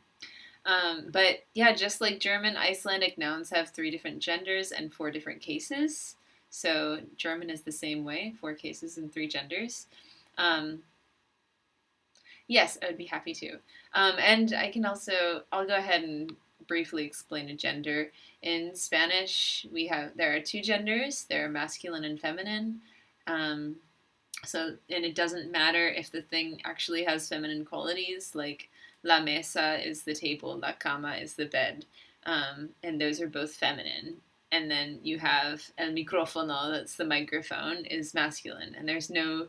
But yeah, just like German, Icelandic nouns have three different genders and four different cases. So German is the same way, four cases and three genders. Um, yes, I would be happy to. And I'll go ahead and briefly explain a gender. In Spanish, there are two genders. There are masculine and feminine. Um, and it doesn't matter if the thing actually has feminine qualities, like la mesa is the table, la cama is the bed, and those are both feminine. And then you have el micrófono, that's the microphone, is masculine, and there's no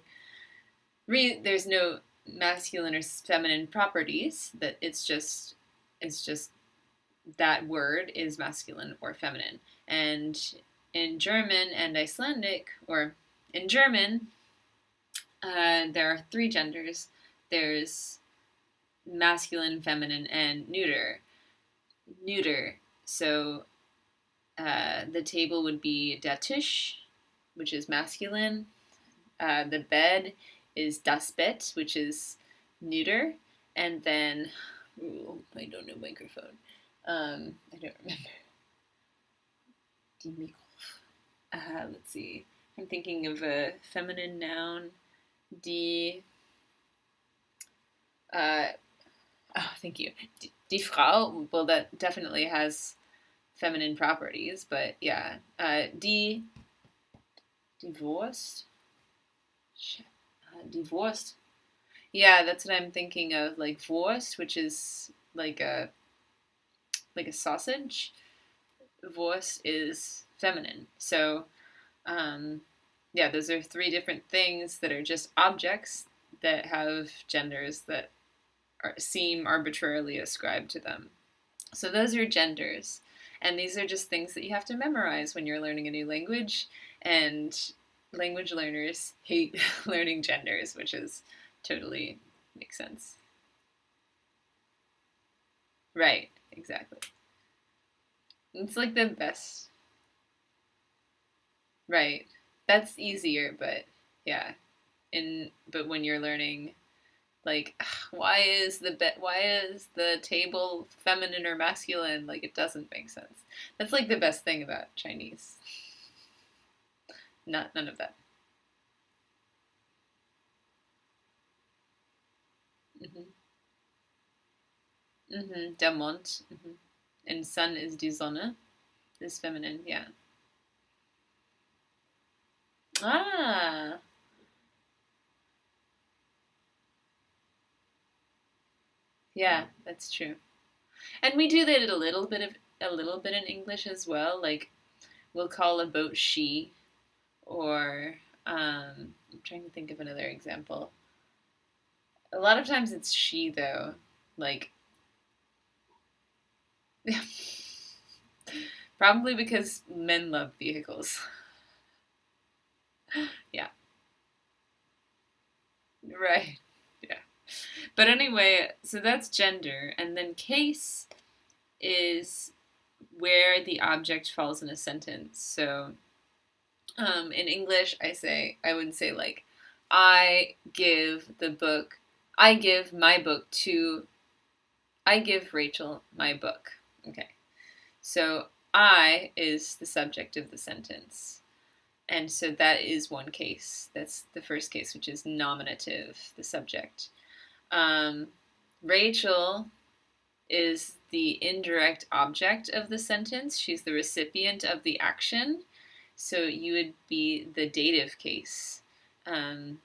masculine or feminine properties. That it's just that word is masculine or feminine. And in German and Icelandic, or in German, there are three genders. There's masculine, feminine, and neuter. Neuter. So the table would be der Tisch, which is masculine. The bed is das Bett, which is neuter. And then, I don't know microphone. I don't remember. Let's see. I'm thinking of a feminine noun. Die. Uh, Oh, thank you. Die Frau, well, that definitely has feminine properties, but yeah. Divorced? Divorced. Yeah, that's what I'm thinking of, like Wurst, which is like a sausage. Wurst is feminine. So, um, yeah, those are three different things that are just objects that have genders that seem arbitrarily ascribed to them. So those are genders. And these are just things that you have to memorize when you're learning a new language. And language learners hate learning genders, which is totally makes sense. Right, exactly. It's like the best. Right. That's easier, but yeah. But when you're learning, like, why is the table feminine or masculine? Like, it doesn't make sense. That's like the best thing about Chinese. Not none of that. Hmm. Der Mond. And sun is die Sonne. Is feminine. Yeah. Ah. Yeah, that's true. And we do that a little bit in English as well. Like we'll call a boat she, or I'm trying to think of another example. A lot of times it's she though. Like probably because men love vehicles. Yeah. Right. Yeah. But anyway, so that's gender, and then case is where the object falls in a sentence. So in English, I would say like, I give the book, I give my book to, I give Rachel my book. Okay. So I is the subject of the sentence. And so that is one case. That's the first case, which is nominative, the subject. Um, Rachel is the indirect object of the sentence. She's the recipient of the action. So you would be the dative case. Um,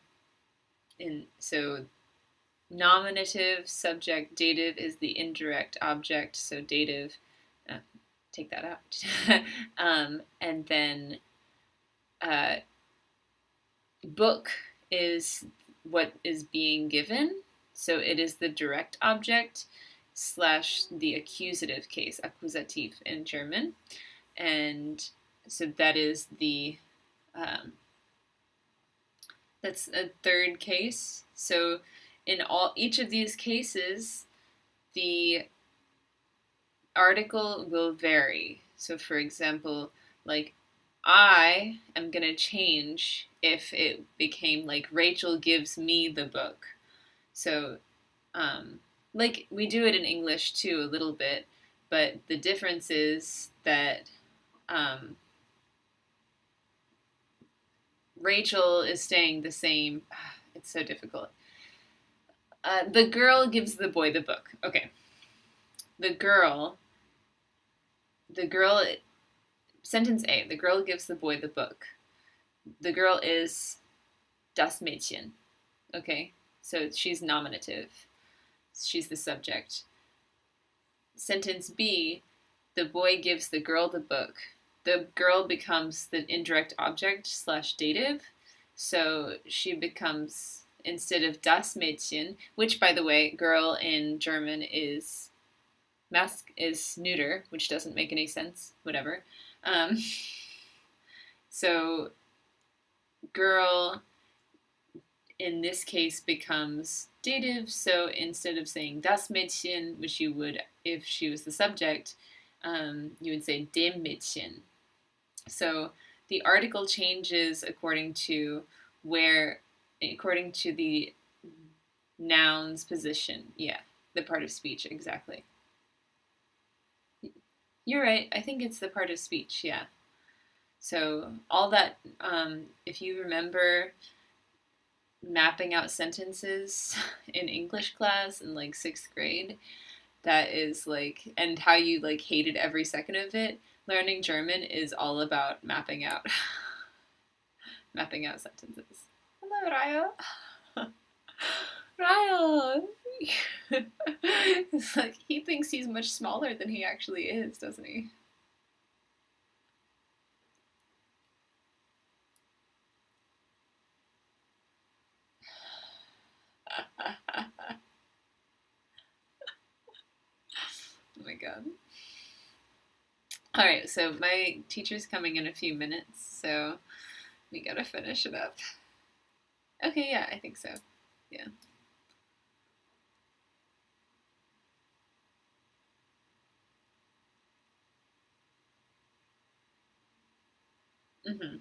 so nominative, subject, dative is the indirect object. So dative, uh, take that out. And then uh, book is what is being given. So it is the direct object slash the accusative case, Akkusativ in German. And so um, that's a third case. So in each of these cases, the article will vary. So for example, like I am going to change if it became like Rachel gives me the book. So like we do it in English too a little bit, but the difference is that um, Rachel is staying the same. It's so difficult. The girl gives the boy the book. Okay, the girl, the girl. Sentence A: the girl gives the boy the book. The girl is das Mädchen. Okay, so she's nominative. She's the subject. Sentence B: the boy gives the girl the book. The girl becomes the indirect object slash dative. So she becomes, instead of das Mädchen, which by the way, girl in German is neuter, which doesn't make any sense. Whatever. Um, so girl in this case becomes dative. So instead of saying das Mädchen, which you would if she was the subject, you would say dem Mädchen. So the article changes according to the noun's position. Yeah, the part of speech, exactly. You're right. I think it's the part of speech, yeah. So all that, if you remember mapping out sentences in English class in like sixth grade, that is like, and how you like hated every second of it. Learning German is all about mapping out, mapping out sentences. Hello, Ryo. Ryo. It's like he thinks he's much smaller than he actually is, doesn't he? Oh my god. All right, so my teacher's coming in a few minutes, so we gotta finish it up. Okay, yeah, I think so. Yeah. Mm-hmm.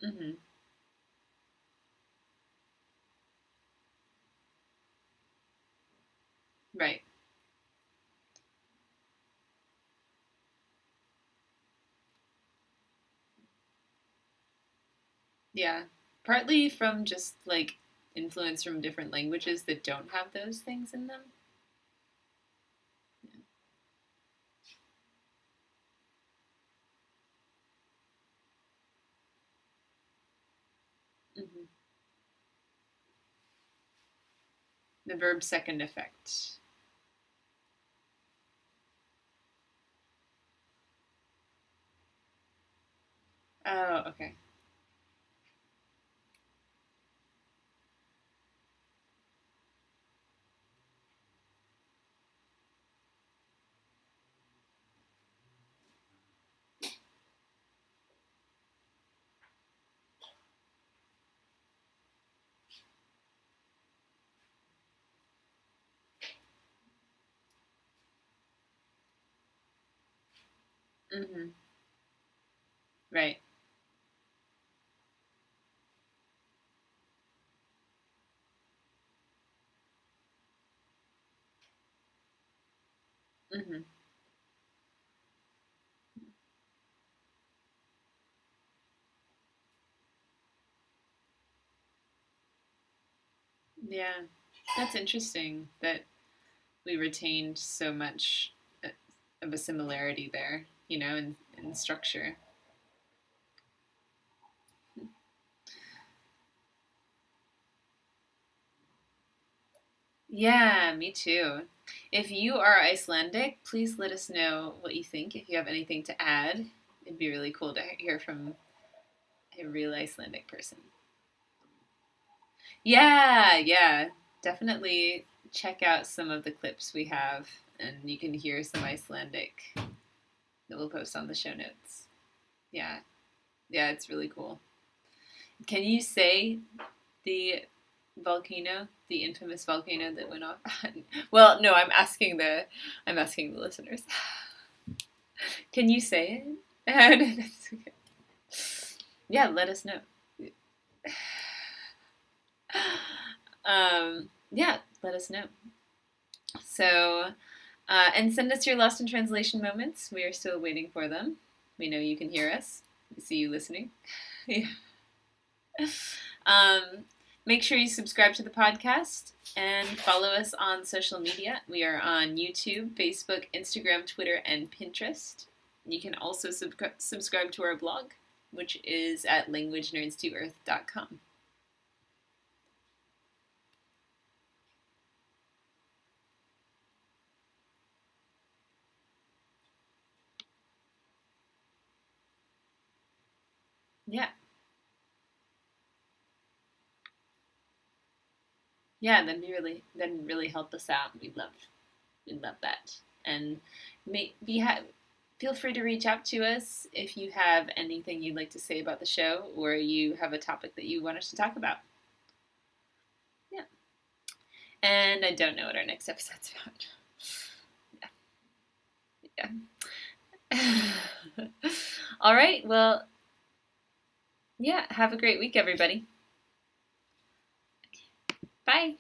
Mm-hmm. Right. Yeah. Partly from just like influence from different languages that don't have those things in them. Hmm. The verb second effect. Oh, okay. Hmm. Right. Hmm. Yeah. That's interesting that we retained so much of a similarity there, in structure. Yeah, me too. If you are Icelandic, please let us know what you think. If you have anything to add, it'd be really cool to hear from a real Icelandic person. Yeah, yeah. Definitely check out some of the clips we have, and you can hear some Icelandic that we'll post on the show notes. Yeah, yeah, it's really cool. Can you say the volcano, the infamous volcano that went off? Well, no, I'm asking the listeners. Can you say it? Yeah, let us know. Yeah, let us know. So, and send us your lost in translation moments. We are still waiting for them. We know you can hear us. We see you listening. Yeah. Um, Make sure you subscribe to the podcast and follow us on social media. We are on YouTube, Facebook, Instagram, Twitter, and Pinterest. You can also subscribe to our blog, which is at languagenerds2earth.com. Yeah, yeah, that'd really help us out. We love that. And may be ha- feel free to reach out to us if you have anything you'd like to say about the show or you have a topic that you want us to talk about. Yeah. And I don't know what our next episode's about. Yeah. Yeah. All right. Well, yeah. Have a great week, everybody. Bye.